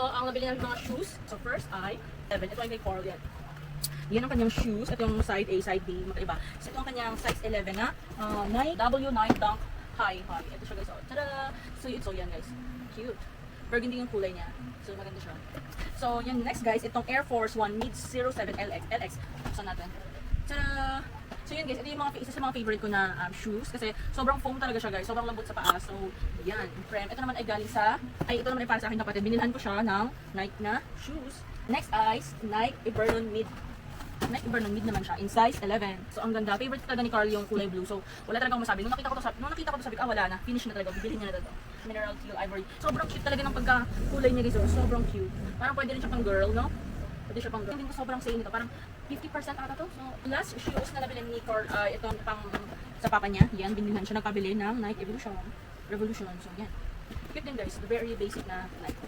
ito, ang nabili namin mga shoes. So first ay, 7. Ito ay may coral yan. Yan ang kanyang shoes. Ito yung side A, side B, magkaiba. So ito ang kanyang size 11 na Nike W9 Dunk High. Ito siya guys. So, tada! So yan guys. Cute. Burgundy yung kulay niya. So maganda siya. So yan next guys, itong Air Force 1 Mid 07 LX. Buksan natin. Tada! So yun guys, ito yung isa sa mga favorite ko na shoes kasi sobrang foam talaga siya guys, sobrang lambot sa paa. So yan, frame. Ito naman ay galing sa, ito naman ay para sa akin kapatid. Binilhan ko siya ng Nike na shoes. Next ay Nike Vernon Mid. Nike Vernon Mid naman siya in size 11. So ang ganda, favorite talaga ni Carl yung kulay blue. So wala talagang masabi. Nung nakita ko to sabi ko, wala na, finish na talaga, bibilhin niya na to. Mineral teal ivory. Sobrang cute talaga ng pagka-kulay niya guys. So, sobrang cute. Parang pwede rin siya pang girl, no? Pwede siya pang girl. Hindi ko sobrang sale nito. Parang 50% ata to. So, last shoes na nabili ni Carl, itong pang sa papa niya. Yan, binilhan siya. Nagpabili ng Nike Revolution. So, yan. Cute din guys. Very basic na Nike.